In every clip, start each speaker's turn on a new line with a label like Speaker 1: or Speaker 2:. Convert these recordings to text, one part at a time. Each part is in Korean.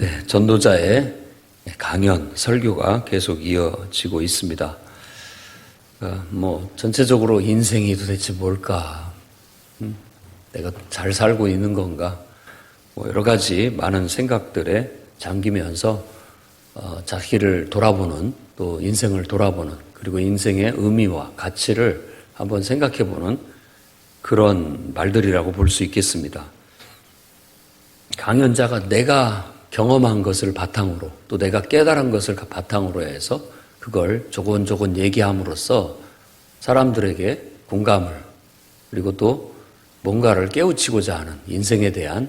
Speaker 1: 네, 전도자의 강연, 설교가 계속 이어지고 있습니다. 전체적으로 인생이 도대체 뭘까? 내가 잘 살고 있는 건가? 여러 가지 많은 생각들에 잠기면서 자기를 돌아보는, 또 인생을 돌아보는, 그리고 인생의 의미와 가치를 한번 생각해보는 그런 말들이라고 볼 수 있겠습니다. 강연자가 내가 경험한 것을 바탕으로, 또 내가 깨달은 것을 바탕으로 해서 그걸 조곤조곤 얘기함으로써 사람들에게 공감을, 그리고 또 뭔가를 깨우치고자 하는 인생에 대한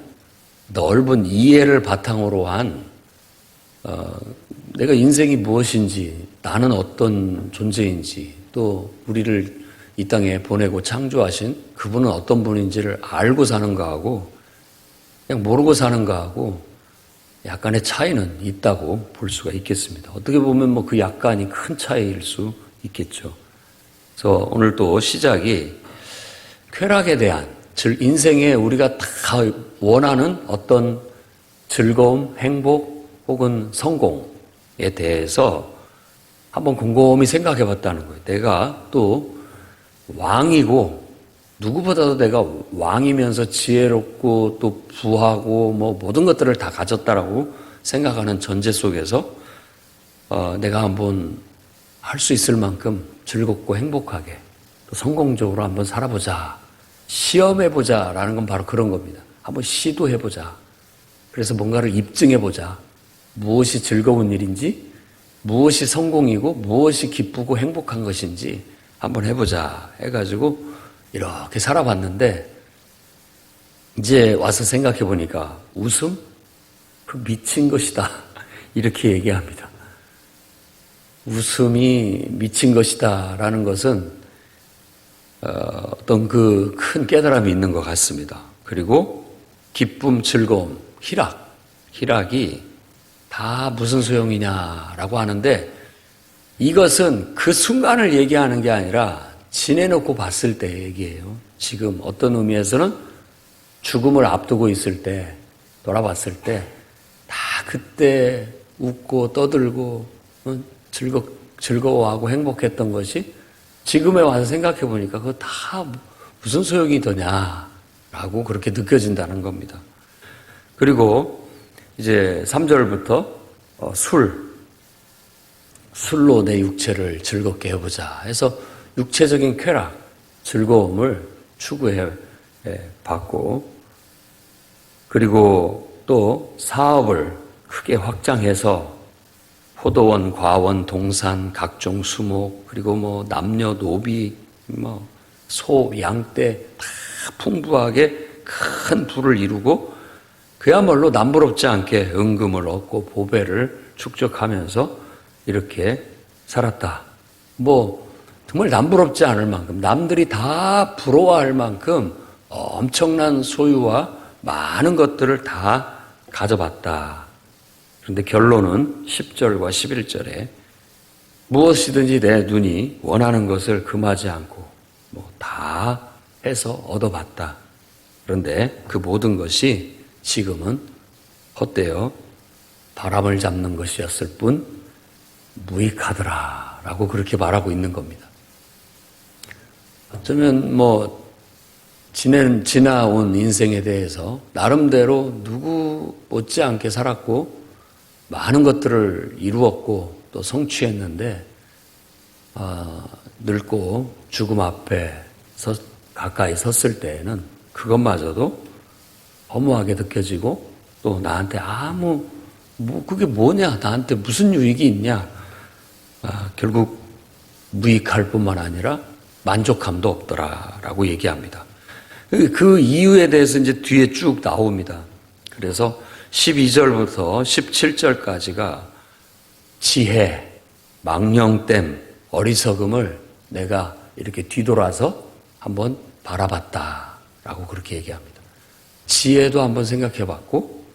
Speaker 1: 넓은 이해를 바탕으로 한 내가 인생이 무엇인지, 나는 어떤 존재인지, 또 우리를 이 땅에 보내고 창조하신 그분은 어떤 분인지를 알고 사는 거하고 그냥 모르고 사는 거하고 약간의 차이는 있다고 볼 수가 있겠습니다. 어떻게 보면 그 약간이 큰 차이일 수 있겠죠. 그래서 오늘 또 시작이 쾌락에 대한, 즉 인생에 우리가 다 원하는 어떤 즐거움, 행복 혹은 성공에 대해서 한번 곰곰이 생각해 봤다는 거예요. 내가 또 왕이고 누구보다도 내가 왕이면서 지혜롭고 또 부하고 모든 것들을 다 가졌다라고 생각하는 전제 속에서 내가 한번 할 수 있을 만큼 즐겁고 행복하게 또 성공적으로 한번 살아보자, 시험해보자 라는 건 바로 그런 겁니다. 한번 시도해보자. 그래서 뭔가를 입증해보자. 무엇이 즐거운 일인지, 무엇이 성공이고 무엇이 기쁘고 행복한 것인지 한번 해보자 해가지고 이렇게 살아봤는데, 이제 와서 생각해 보니까 웃음? 그 미친 것이다. 이렇게 얘기합니다. 웃음이 미친 것이다 라는 것은 어떤 그 큰 깨달음이 있는 것 같습니다. 그리고 기쁨, 즐거움, 희락이 다 무슨 소용이냐라고 하는데, 이것은 그 순간을 얘기하는 게 아니라 지내놓고 봤을 때 얘기예요. 지금 어떤 의미에서는 죽음을 앞두고 있을 때, 돌아봤을 때 다 그때 웃고 떠들고 즐거워하고 행복했던 것이 지금에 와서 생각해 보니까 그거 다 무슨 소용이 더냐라고 그렇게 느껴진다는 겁니다. 그리고 이제 3절부터 술로 내 육체를 즐겁게 해보자 해서 육체적인 쾌락, 즐거움을 추구해 봤고, 그리고 또 사업을 크게 확장해서 포도원, 과원, 동산, 각종 수목, 그리고 남녀노비, 소, 양떼 다 풍부하게 큰 부를 이루고 그야말로 남부럽지 않게 은금을 얻고 보배를 축적하면서 이렇게 살았다. 정말 남부럽지 않을 만큼, 남들이 다 부러워할 만큼 엄청난 소유와 많은 것들을 다 가져봤다. 그런데 결론은 10절과 11절에 무엇이든지 내 눈이 원하는 것을 금하지 않고 다 해서 얻어봤다. 그런데 그 모든 것이 지금은 헛되어 바람을 잡는 것이었을 뿐 무익하더라 라고 그렇게 말하고 있는 겁니다. 어쩌면 지나온 인생에 대해서 나름대로 누구 못지않게 살았고 많은 것들을 이루었고 또 성취했는데 늙고 죽음 앞에 가까이 섰을 때에는 그것마저도 허무하게 느껴지고, 또 나한테 그게 뭐냐, 나한테 무슨 유익이 있냐, 결국 무익할 뿐만 아니라 만족감도 없더라라고 얘기합니다. 그 이유에 대해서 이제 뒤에 쭉 나옵니다. 그래서 12절부터 17절까지가 지혜, 망령됨, 어리석음을 내가 이렇게 뒤돌아서 한번 바라봤다라고 그렇게 얘기합니다. 지혜도 한번 생각해봤고,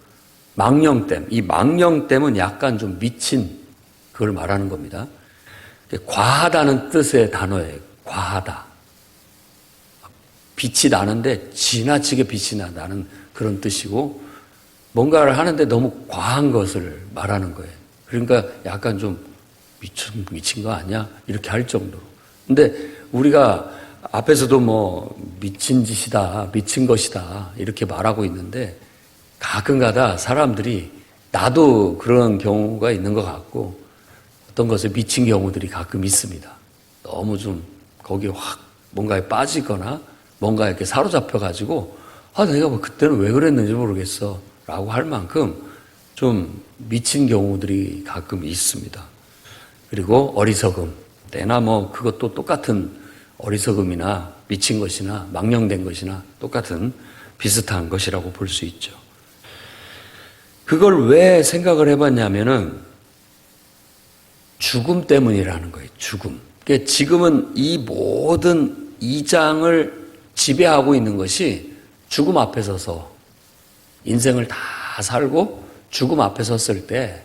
Speaker 1: 망령됨, 이 망령됨은 약간 좀 미친 그걸 말하는 겁니다. 과하다는 뜻의 단어예요. 과하다. 빛이 나는데 지나치게 빛이 나는 그런 뜻이고, 뭔가를 하는데 너무 과한 것을 말하는 거예요. 그러니까 약간 좀 미친 거 아니야? 이렇게 할 정도로. 근데 우리가 앞에서도 뭐 미친 짓이다, 미친 것이다 이렇게 말하고 있는데 가끔가다 사람들이 나도 그런 경우가 있는 것 같고 어떤 것에 미친 경우들이 가끔 있습니다. 너무 좀 거기에 확 뭔가에 빠지거나 뭔가에 이렇게 사로잡혀가지고 내가 뭐 그때는 왜 그랬는지 모르겠어 라고 할 만큼 좀 미친 경우들이 가끔 있습니다. 그리고 어리석음. 때나 뭐 그것도 똑같은 어리석음이나 미친 것이나 망령된 것이나 똑같은 비슷한 것이라고 볼 수 있죠. 그걸 왜 생각을 해봤냐면은 죽음 때문이라는 거예요. 죽음. 그러니까 지금은 이 모든 이 장을 지배하고 있는 것이 죽음 앞에 서서 인생을 다 살고 죽음 앞에 섰을 때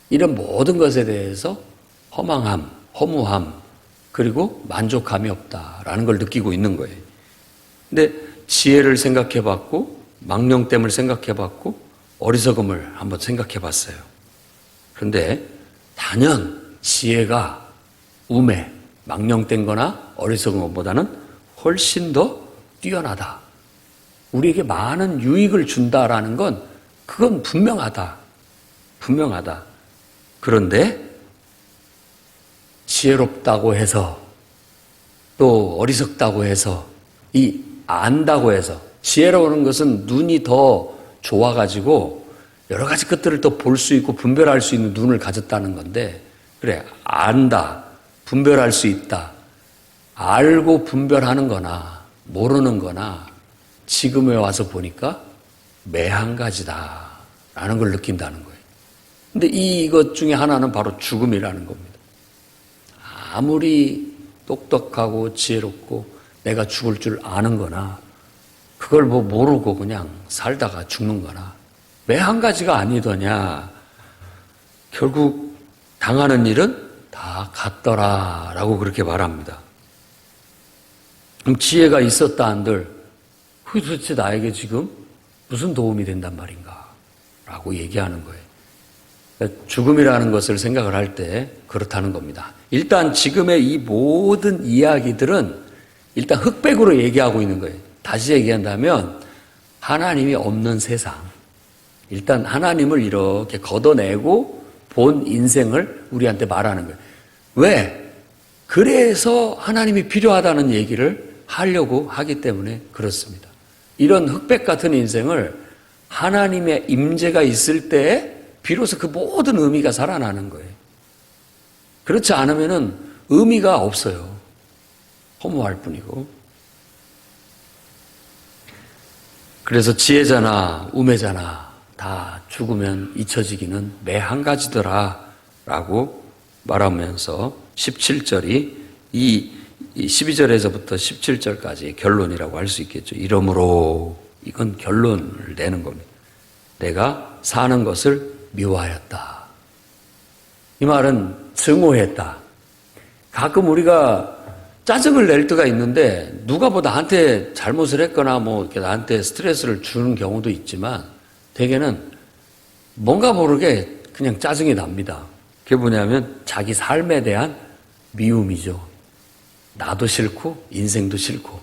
Speaker 1: 이런 모든 것에 대해서 허망함, 허무함, 그리고 만족감이 없다라는 걸 느끼고 있는 거예요. 근데 지혜를 생각해 봤고, 망령됨을 생각해 봤고, 어리석음을 한번 생각해 봤어요. 그런데 단연 지혜가 우매, 망령된 거나 어리석음보다는 훨씬 더 뛰어나다. 우리에게 많은 유익을 준다라는 건 그건 분명하다. 분명하다. 그런데 지혜롭다고 해서 또 어리석다고 해서 이 안다고 해서 지혜로운 것은 눈이 더 좋아가지고 여러 가지 것들을 더 볼 수 있고 분별할 수 있는 눈을 가졌다는 건데 그래 안다 분별할 수 있다 알고 분별하는 거나 모르는 거나 지금에 와서 보니까 매한 가지다라는 걸 느낀다는 거예요. 근데 이것 중에 하나는 바로 죽음이라는 겁니다. 아무리 똑똑하고 지혜롭고 내가 죽을 줄 아는 거나 그걸 뭐 모르고 그냥 살다가 죽는 거나 매한 가지가 아니더냐. 결국 당하는 일은 다 같더라라고 그렇게 말합니다. 그럼 지혜가 있었다 한들 그게 도대체 나에게 지금 무슨 도움이 된단 말인가 라고 얘기하는 거예요. 그러니까 죽음이라는 것을 생각을 할 때 그렇다는 겁니다. 일단 지금의 이 모든 이야기들은 일단 흑백으로 얘기하고 있는 거예요. 다시 얘기한다면 하나님이 없는 세상. 일단 하나님을 이렇게 걷어내고 본 인생을 우리한테 말하는 거예요. 왜? 그래서 하나님이 필요하다는 얘기를 하려고 하기 때문에 그렇습니다. 이런 흑백 같은 인생을 하나님의 임재가 있을 때 비로소 그 모든 의미가 살아나는 거예요. 그렇지 않으면은 의미가 없어요. 허무할 뿐이고. 그래서 지혜자나 우매자나 다 죽으면 잊혀지기는 매 한 가지더라 라고 말하면서 17절이 이 12절에서부터 17절까지 결론이라고 할 수 있겠죠. 이러므로 이건 결론을 내는 겁니다. 내가 사는 것을 미워하였다. 이 말은 증오했다. 가끔 우리가 짜증을 낼 때가 있는데 누가 뭐 나한테 잘못을 했거나 뭐 이렇게 나한테 스트레스를 주는 경우도 있지만 대개는 뭔가 모르게 그냥 짜증이 납니다. 그게 뭐냐면 자기 삶에 대한 미움이죠. 나도 싫고 인생도 싫고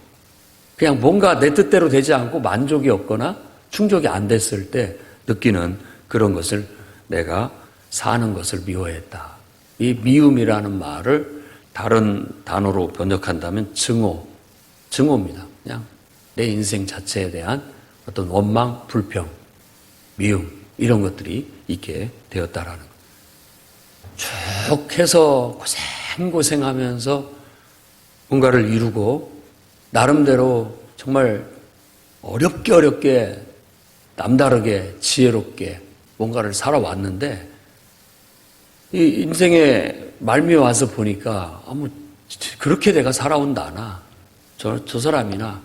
Speaker 1: 그냥 뭔가 내 뜻대로 되지 않고 만족이 없거나 충족이 안 됐을 때 느끼는 그런 것을 내가 사는 것을 미워했다. 이 미움이라는 말을 다른 단어로 번역한다면 증오입니다. 그냥 내 인생 자체에 대한 어떤 원망, 불평, 미움 이런 것들이 있게 되었다라는 것. 쭉 해서 고생하면서 뭔가를 이루고 나름대로 정말 어렵게 남다르게 지혜롭게 뭔가를 살아왔는데 이 인생의 말미에 와서 보니까 그렇게 내가 살아온다 나 저 사람이나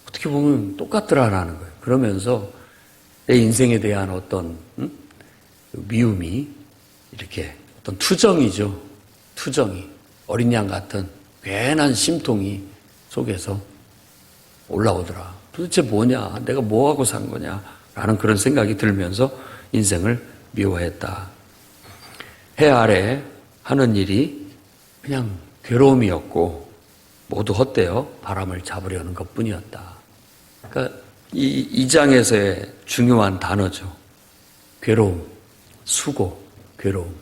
Speaker 1: 어떻게 보면 똑같더라라는 거예요. 그러면서 내 인생에 대한 어떤 미움이 이렇게 어떤 투정이죠. 투정이 어린 양 같은 괜한 심통이 속에서 올라오더라. 도대체 뭐냐? 내가 뭐하고 산 거냐? 라는 그런 생각이 들면서 인생을 미워했다. 해 아래 하는 일이 그냥 괴로움이었고 모두 헛되어 바람을 잡으려는 것뿐이었다. 그러니까 이 장에서의 중요한 단어죠. 괴로움, 수고, 괴로움.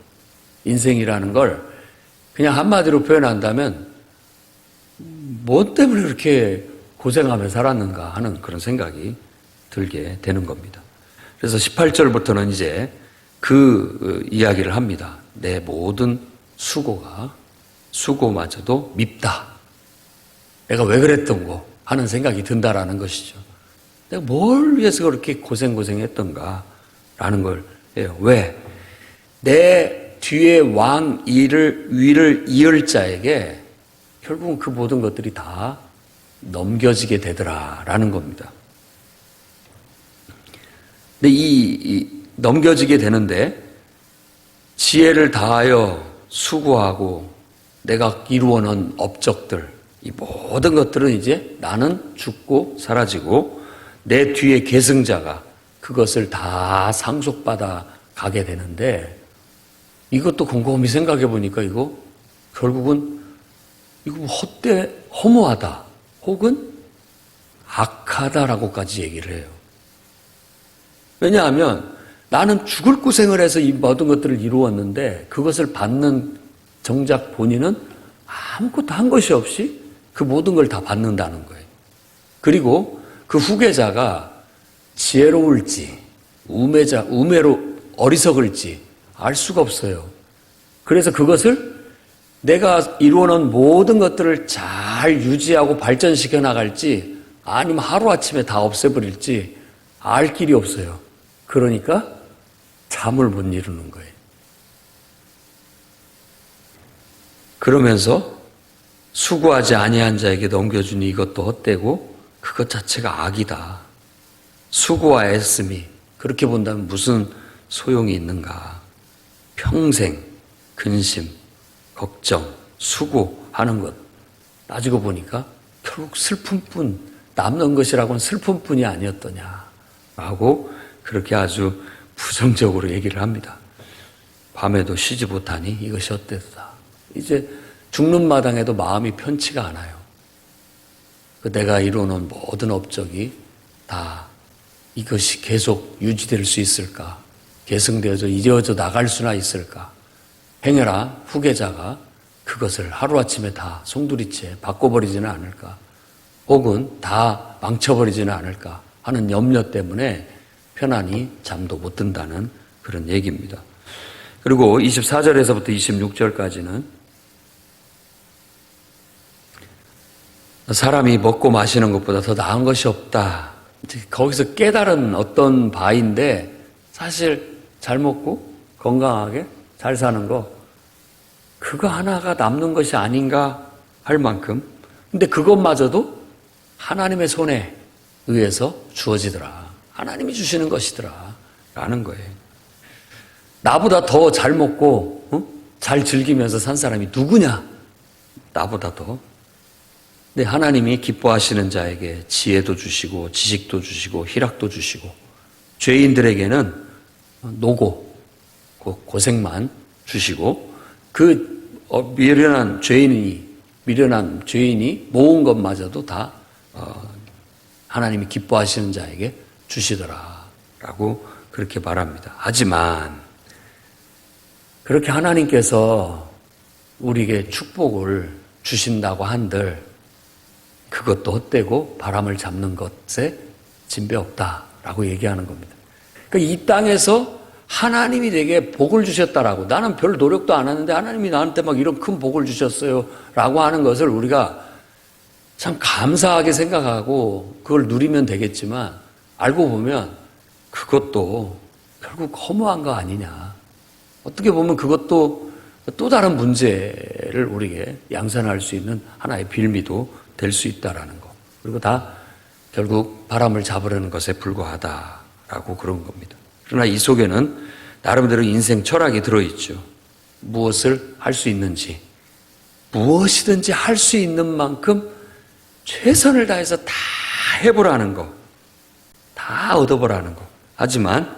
Speaker 1: 인생이라는 걸 그냥 한마디로 표현한다면 뭐 때문에 그렇게 고생하며 살았는가 하는 그런 생각이 들게 되는 겁니다. 그래서 18절부터는 이제 그 이야기를 합니다. 내 모든 수고마저도 밉다. 내가 왜 그랬던고 하는 생각이 든다라는 것이죠. 내가 뭘 위해서 그렇게 고생했던가 라는 걸 해요. 왜? 내 뒤에 위를 이을 자에게 결국은 그 모든 것들이 다 넘겨지게 되더라라는 겁니다. 근데 이 넘겨지게 되는데 지혜를 다하여 수고하고 내가 이루어놓은 업적들, 이 모든 것들은 이제 나는 죽고 사라지고 내 뒤에 계승자가 그것을 다 상속받아 가게 되는데 이것도 곰곰이 생각해 보니까 이거 결국은 이거 허무하다 혹은 악하다라고까지 얘기를 해요. 왜냐하면 나는 죽을 고생을 해서 이 모든 것들을 이루었는데 그것을 받는 정작 본인은 아무것도 한 것이 없이 그 모든 걸 다 받는다는 거예요. 그리고 그 후계자가 지혜로울지 우매로 어리석을지 알 수가 없어요. 그래서 그것을 내가 이루어놓은 모든 것들을 잘 유지하고 발전시켜 나갈지 아니면 하루아침에 다 없애버릴지 알 길이 없어요. 그러니까 잠을 못 이루는 거예요. 그러면서 수고하지 아니한 자에게 넘겨주니 이것도 헛되고 그것 자체가 악이다. 수고와 애씀이 그렇게 본다면 무슨 소용이 있는가. 평생 근심, 걱정, 수고하는 것 따지고 보니까 결국 슬픔뿐, 남는 것이라고는 슬픔뿐이 아니었더냐라고 그렇게 아주 부정적으로 얘기를 합니다. 밤에도 쉬지 못하니 이것이 헛되다. 이제 죽는 마당에도 마음이 편치가 않아요. 내가 이루어놓은 모든 업적이 다 이것이 계속 유지될 수 있을까? 계승되어져 이어져 나갈 수나 있을까? 행여라 후계자가 그것을 하루아침에 다 송두리째 바꿔버리지는 않을까? 혹은 다 망쳐버리지는 않을까 하는 염려 때문에 편안히 잠도 못 든다는 그런 얘기입니다. 그리고 24절에서부터 26절까지는 사람이 먹고 마시는 것보다 더 나은 것이 없다. 거기서 깨달은 어떤 바인데 사실 잘 먹고 건강하게 잘 사는 거 그거 하나가 남는 것이 아닌가 할 만큼 근데 그것마저도 하나님의 손에 의해서 주어지더라. 하나님이 주시는 것이더라 라는 거예요. 나보다 더 잘 먹고 잘 즐기면서 산 사람이 누구냐? 나보다 더. 근데 하나님이 기뻐하시는 자에게 지혜도 주시고 지식도 주시고 희락도 주시고 죄인들에게는 노고, 고생만 주시고 그 미련한 죄인이 모은 것마저도 다 하나님이 기뻐하시는 자에게 주시더라라고 그렇게 말합니다. 하지만 그렇게 하나님께서 우리에게 축복을 주신다고 한들 그것도 헛되고 바람을 잡는 것에 진배 없다라고 얘기하는 겁니다. 그러니까 이 땅에서 하나님이 내게 복을 주셨다라고 나는 별 노력도 안 하는데 하나님이 나한테 막 이런 큰 복을 주셨어요 라고 하는 것을 우리가 참 감사하게 생각하고 그걸 누리면 되겠지만 알고 보면 그것도 결국 허무한 거 아니냐. 어떻게 보면 그것도 또 다른 문제를 우리에게 양산할 수 있는 하나의 빌미도 될 수 있다라는 거. 그리고 다 결국 바람을 잡으려는 것에 불과하다라고 그런 겁니다. 그러나 이 속에는 나름대로 인생 철학이 들어있죠. 무엇을 할 수 있는지, 무엇이든지 할 수 있는 만큼 최선을 다해서 다 해보라는 거, 다 얻어보라는 거. 하지만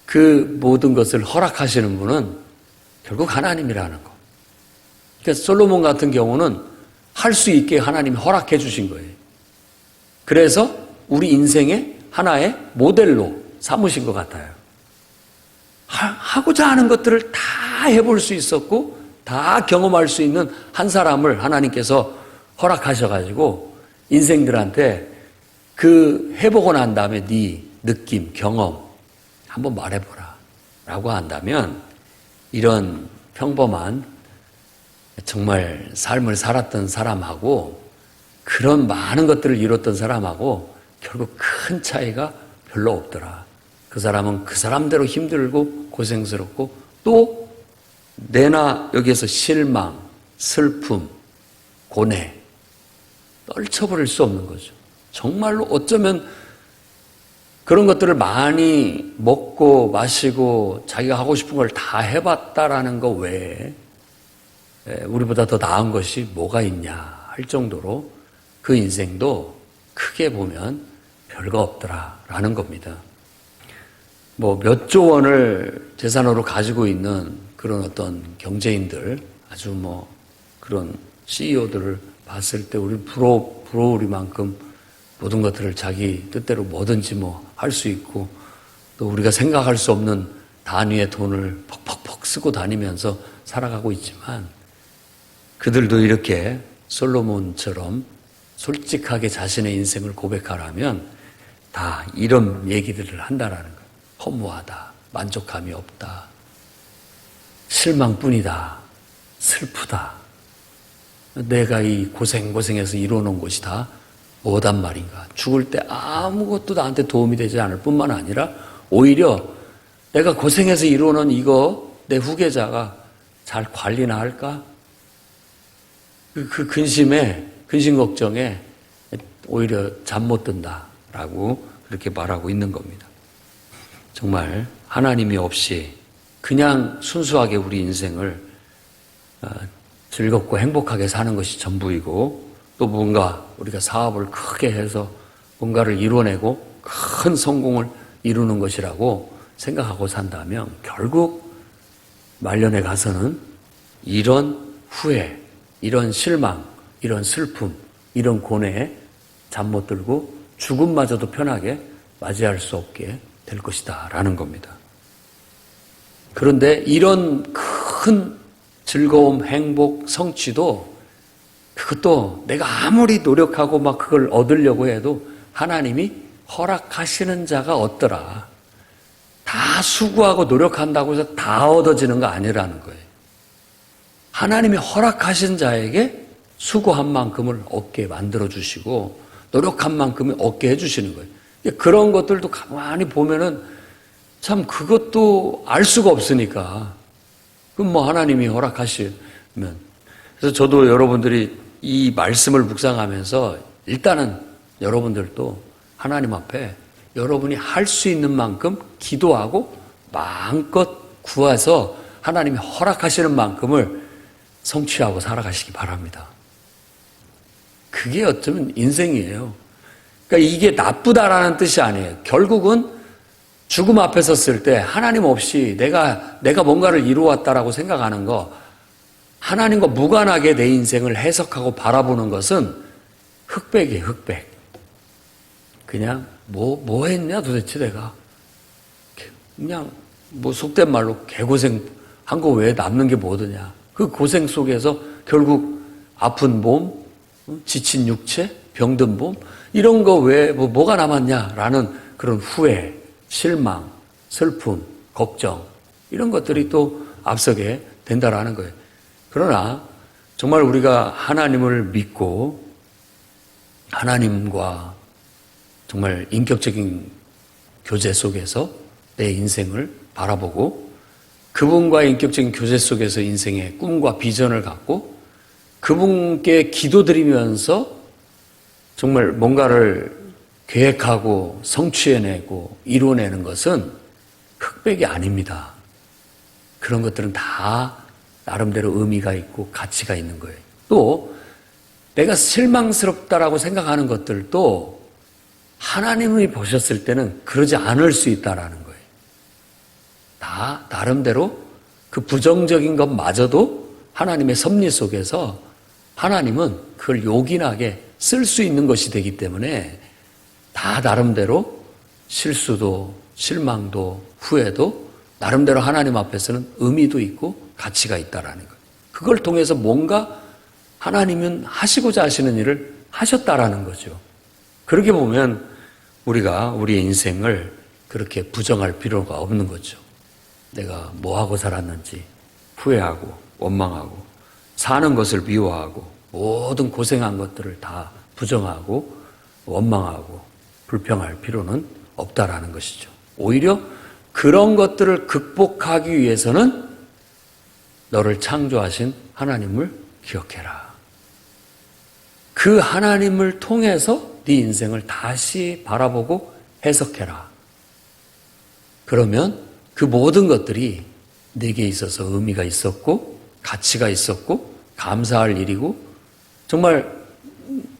Speaker 1: 그 모든 것을 허락하시는 분은 결국 하나님이라는 거. 그러니까 솔로몬 같은 경우는 할 수 있게 하나님이 허락해 주신 거예요. 그래서 우리 인생의 하나의 모델로 삼으신 것 같아요. 하고자 하는 것들을 다 해볼 수 있었고 다 경험할 수 있는 한 사람을 하나님께서 허락하셔가지고 인생들한테 그 해보고 난 다음에 네 느낌, 경험 한번 말해보라 라고 한다면 이런 평범한 정말 삶을 살았던 사람하고 그런 많은 것들을 이뤘던 사람하고 결국 큰 차이가 별로 없더라. 그 사람은 그 사람대로 힘들고 고생스럽고 또 내나 여기에서 실망, 슬픔, 고뇌 떨쳐버릴 수 없는 거죠. 정말로 어쩌면 그런 것들을 많이 먹고 마시고 자기가 하고 싶은 걸 다 해봤다라는 거 외에 우리보다 더 나은 것이 뭐가 있냐 할 정도로 그 인생도 크게 보면 별거 없더라라는 겁니다. 뭐 몇 조 원을 재산으로 가지고 있는 그런 어떤 경제인들 아주 뭐 그런 CEO들을 봤을 때 우리 부러우리만큼 모든 것들을 자기 뜻대로 뭐든지 뭐 할 수 있고 또 우리가 생각할 수 없는 단위의 돈을 퍽퍽퍽 쓰고 다니면서 살아가고 있지만 그들도 이렇게 솔로몬처럼 솔직하게 자신의 인생을 고백하라면 다 이런 얘기들을 한다라는 거예요. 허무하다, 만족감이 없다, 실망뿐이다, 슬프다. 내가 이 고생해서 이뤄놓은 것이 다 뭐단 말인가. 죽을 때 아무것도 나한테 도움이 되지 않을 뿐만 아니라 오히려 내가 고생해서 이뤄놓은 이거 내 후계자가 잘 관리나 할까? 그 근심 걱정에 오히려 잠 못 든다라고 그렇게 말하고 있는 겁니다. 정말 하나님이 없이 그냥 순수하게 우리 인생을 즐겁고 행복하게 사는 것이 전부이고 또 뭔가 우리가 사업을 크게 해서 뭔가를 이뤄내고 큰 성공을 이루는 것이라고 생각하고 산다면 결국 말년에 가서는 이런 후회, 이런 실망, 이런 슬픔, 이런 고뇌에 잠 못 들고 죽음마저도 편하게 맞이할 수 없게 될 것이다 라는 겁니다. 그런데 이런 큰 즐거움, 행복, 성취도 그것도 내가 아무리 노력하고 막 그걸 얻으려고 해도 하나님이 허락하시는 자가 없더라. 다 수고하고 노력한다고 해서 다 얻어지는 거 아니라는 거예요. 하나님이 허락하신 자에게 수고한 만큼을 얻게 만들어주시고 노력한 만큼을 얻게 해주시는 거예요. 그런 것들도 가만히 보면은 참 그것도 알 수가 없으니까 그럼 뭐 하나님이 허락하시면 그래서 저도 여러분들이 이 말씀을 묵상하면서 일단은 여러분들도 하나님 앞에 여러분이 할 수 있는 만큼 기도하고 마음껏 구해서 하나님이 허락하시는 만큼을 성취하고 살아가시기 바랍니다. 그게 어쩌면 인생이에요. 그러니까 이게 나쁘다라는 뜻이 아니에요. 결국은 죽음 앞에 섰을 때 하나님 없이 내가 뭔가를 이루었다라고 생각하는 거 하나님과 무관하게 내 인생을 해석하고 바라보는 것은 흑백이에요, 흑백. 그냥 뭐 했냐 도대체 내가. 그냥 뭐 속된 말로 개고생 한 거 외에 남는 게 뭐더냐. 그 고생 속에서 결국 아픈 몸, 지친 육체, 병든 몸 이런 거 외에 뭐가 남았냐라는 그런 후회, 실망, 슬픔, 걱정 이런 것들이 또 앞서게 된다라는 거예요. 그러나 정말 우리가 하나님을 믿고 하나님과 정말 인격적인 교제 속에서 내 인생을 바라보고 그분과의 인격적인 교제 속에서 인생의 꿈과 비전을 갖고 그분께 기도드리면서 정말 뭔가를 계획하고 성취해내고 이루어내는 것은 흑백이 아닙니다. 그런 것들은 다 나름대로 의미가 있고 가치가 있는 거예요. 또 내가 실망스럽다라고 생각하는 것들도 하나님이 보셨을 때는 그러지 않을 수 있다라는 거예요. 다 나름대로 그 부정적인 것마저도 하나님의 섭리 속에서 하나님은 그걸 요긴하게 쓸 수 있는 것이 되기 때문에 다 나름대로 실수도 실망도 후회도 나름대로 하나님 앞에서는 의미도 있고 가치가 있다라는 거예요. 그걸 통해서 뭔가 하나님은 하시고자 하시는 일을 하셨다라는 거죠. 그렇게 보면 우리가 우리의 인생을 그렇게 부정할 필요가 없는 거죠. 내가 뭐하고 살았는지 후회하고 원망하고 사는 것을 미워하고 모든 고생한 것들을 다 부정하고 원망하고 불평할 필요는 없다라는 것이죠. 오히려 그런 것들을 극복하기 위해서는 너를 창조하신 하나님을 기억해라. 그 하나님을 통해서 네 인생을 다시 바라보고 해석해라. 그러면 그 모든 것들이 내게 있어서 의미가 있었고 가치가 있었고 감사할 일이고 정말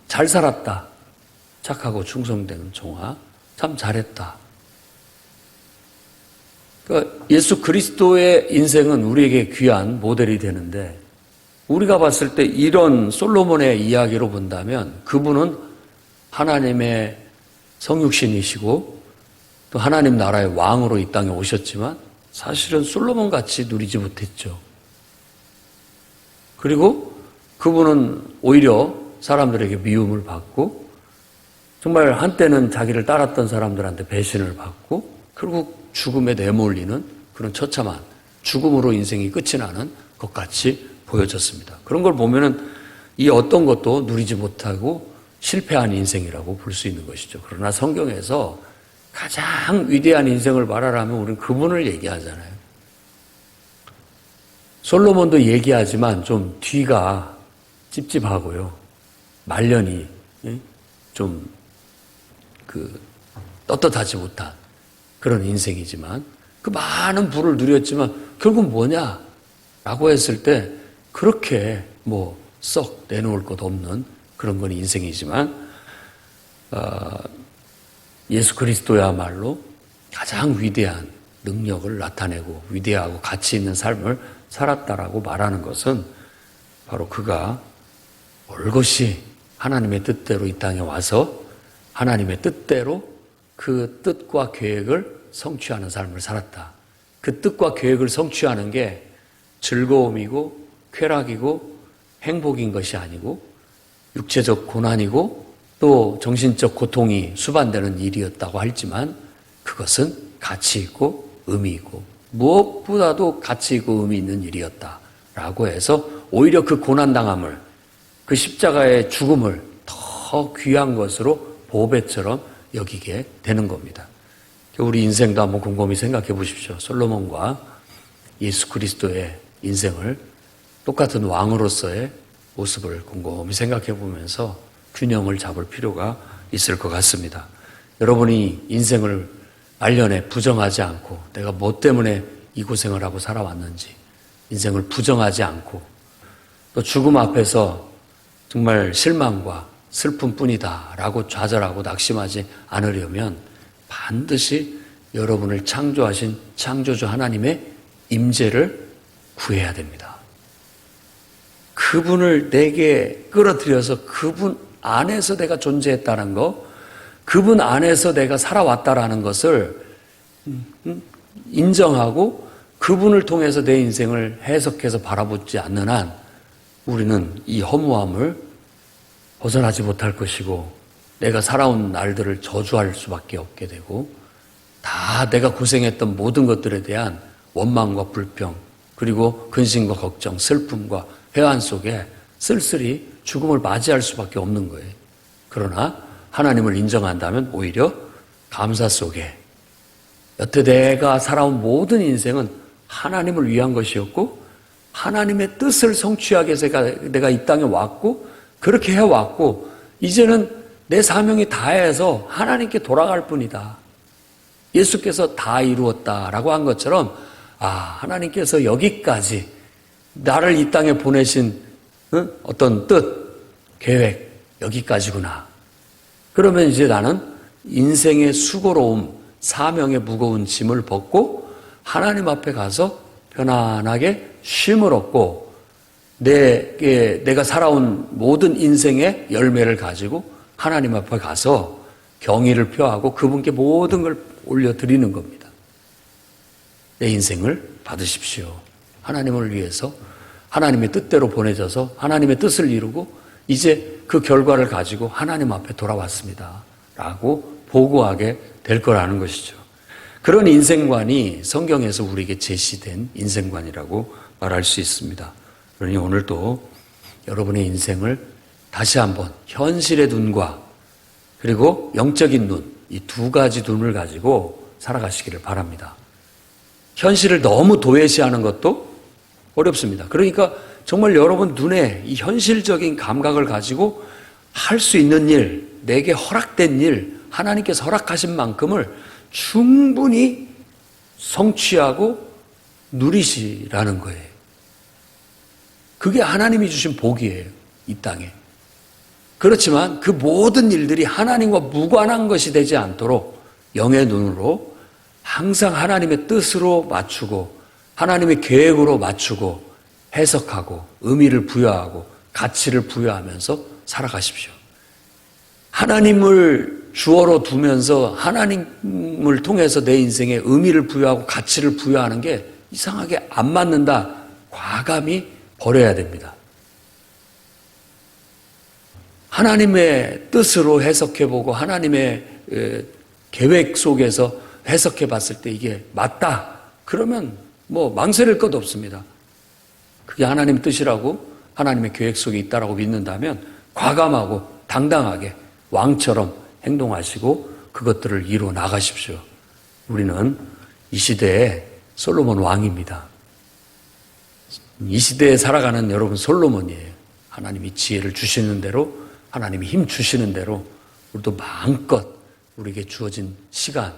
Speaker 1: 잘 살았다. 착하고 충성되는 종아. 참 잘했다. 그러니까 예수 그리스도의 인생은 우리에게 귀한 모델이 되는데 우리가 봤을 때 이런 솔로몬의 이야기로 본다면 그분은 하나님의 성육신이시고 또 하나님 나라의 왕으로 이 땅에 오셨지만 사실은 솔로몬 같이 누리지 못했죠. 그리고 그분은 오히려 사람들에게 미움을 받고 정말 한때는 자기를 따랐던 사람들한테 배신을 받고 결국 죽음에 내몰리는 그런 처참한 죽음으로 인생이 끝이 나는 것 같이 보여졌습니다. 그런 걸 보면은 이 어떤 것도 누리지 못하고 실패한 인생이라고 볼 수 있는 것이죠. 그러나 성경에서 가장 위대한 인생을 말하라면 우리는 그분을 얘기하잖아요. 솔로몬도 얘기하지만 좀 뒤가 찝찝하고요. 말년이 좀 떳떳하지 못한 그런 인생이지만 그 많은 부를 누렸지만 결국 뭐냐? 라고 했을 때 그렇게 썩 내놓을 것 없는 그런 건 인생이지만 예수 그리스도야말로 가장 위대한 능력을 나타내고 위대하고 가치 있는 삶을 살았다라고 말하는 것은 바로 그가 올곧이 하나님의 뜻대로 이 땅에 와서 하나님의 뜻대로 그 뜻과 계획을 성취하는 삶을 살았다. 그 뜻과 계획을 성취하는 게 즐거움이고 쾌락이고 행복인 것이 아니고 육체적 고난이고 또 정신적 고통이 수반되는 일이었다고 할지만 그것은 가치 있고 의미 있고 무엇보다도 가치 있고 의미 있는 일이었다라고 해서 오히려 그 고난당함을 그 십자가의 죽음을 더 귀한 것으로 보배처럼 여기게 되는 겁니다. 우리 인생도 한번 곰곰이 생각해 보십시오. 솔로몬과 예수 그리스도의 인생을 똑같은 왕으로서의 모습을 곰곰이 생각해 보면서 균형을 잡을 필요가 있을 것 같습니다. 여러분이 인생을 말년에 부정하지 않고 내가 뭐 때문에 이 고생을 하고 살아왔는지 인생을 부정하지 않고 또 죽음 앞에서 정말 실망과 슬픔뿐이다 라고 좌절하고 낙심하지 않으려면 반드시 여러분을 창조하신 창조주 하나님의 임재를 구해야 됩니다. 그분을 내게 끌어들여서 그분 안에서 내가 존재했다는 거, 그분 안에서 내가 살아왔다라는 것을 인정하고 그분을 통해서 내 인생을 해석해서 바라보지 않는 한 우리는 이 허무함을 벗어나지 못할 것이고 내가 살아온 날들을 저주할 수밖에 없게 되고 다 내가 고생했던 모든 것들에 대한 원망과 불평 그리고 근심과 걱정, 슬픔과 회한 속에 쓸쓸히 죽음을 맞이할 수밖에 없는 거예요. 그러나 하나님을 인정한다면 오히려 감사 속에 여태 내가 살아온 모든 인생은 하나님을 위한 것이었고 하나님의 뜻을 성취하기 위해서 내가 이 땅에 왔고 그렇게 해왔고 이제는 내 사명이 다해서 하나님께 돌아갈 뿐이다. 예수께서 다 이루었다라고 한 것처럼 하나님께서 여기까지 나를 이 땅에 보내신 어떤 뜻, 계획 여기까지구나. 그러면 이제 나는 인생의 수고로움, 사명의 무거운 짐을 벗고 하나님 앞에 가서 편안하게 쉼을 얻고 내가 살아온 모든 인생의 열매를 가지고 하나님 앞에 가서 경의를 표하고 그분께 모든 걸 올려드리는 겁니다. 내 인생을 받으십시오. 하나님을 위해서 하나님의 뜻대로 보내져서 하나님의 뜻을 이루고 이제 그 결과를 가지고 하나님 앞에 돌아왔습니다. 라고 보고하게 될 거라는 것이죠. 그런 인생관이 성경에서 우리에게 제시된 인생관이라고 말할 수 있습니다. 그러니 오늘도 여러분의 인생을 다시 한번 현실의 눈과 그리고 영적인 눈, 이 두 가지 눈을 가지고 살아가시기를 바랍니다. 현실을 너무 도외시하는 것도 어렵습니다. 그러니까 정말 여러분 눈에 이 현실적인 감각을 가지고 할 수 있는 일, 내게 허락된 일, 하나님께서 허락하신 만큼을 충분히 성취하고 누리시라는 거예요. 그게 하나님이 주신 복이에요. 이 땅에. 그렇지만 그 모든 일들이 하나님과 무관한 것이 되지 않도록 영의 눈으로 항상 하나님의 뜻으로 맞추고 하나님의 계획으로 맞추고 해석하고 의미를 부여하고 가치를 부여하면서 살아가십시오. 하나님을 주어로 두면서 하나님을 통해서 내 인생에 의미를 부여하고 가치를 부여하는 게 이상하게 안 맞는다. 과감히 버려야 됩니다. 하나님의 뜻으로 해석해보고 하나님의 계획 속에서 해석해봤을 때 이게 맞다. 그러면 뭐 망설일 것 없습니다. 그게 하나님의 뜻이라고 하나님의 계획 속에 있다라고 믿는다면 과감하고 당당하게 왕처럼 행동하시고 그것들을 이루어 나가십시오. 우리는 이 시대의 솔로몬 왕입니다. 이 시대에 살아가는 여러분 솔로몬이에요. 하나님이 지혜를 주시는 대로 하나님이 힘 주시는 대로 우리도 마음껏 우리에게 주어진 시간,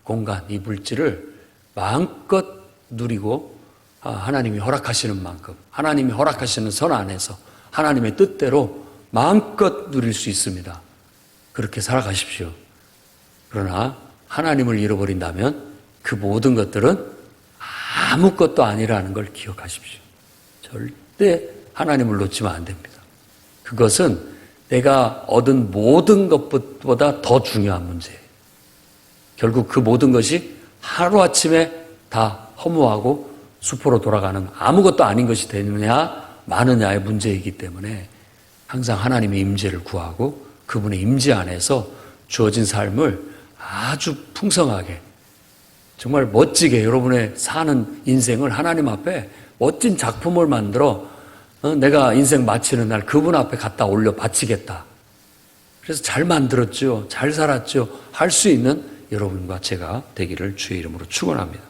Speaker 1: 공간, 이 물질을 마음껏 누리고 하나님이 허락하시는 만큼 하나님이 허락하시는 선 안에서 하나님의 뜻대로 마음껏 누릴 수 있습니다. 그렇게 살아가십시오. 그러나 하나님을 잃어버린다면 그 모든 것들은 아무것도 아니라는 걸 기억하십시오. 절대 하나님을 놓치면 안 됩니다. 그것은 내가 얻은 모든 것보다 더 중요한 문제예요. 결국 그 모든 것이 하루아침에 다 허무하고 수포로 돌아가는 아무것도 아닌 것이 되느냐 마느냐의 문제이기 때문에 항상 하나님의 임재를 구하고 그분의 임재 안에서 주어진 삶을 아주 풍성하게 정말 멋지게 여러분의 사는 인생을 하나님 앞에 멋진 작품을 만들어 내가 인생 마치는 날 그분 앞에 갖다 올려 바치겠다. 그래서 잘 만들었죠. 잘 살았죠. 할 수 있는 여러분과 제가 되기를 주의 이름으로 축원합니다.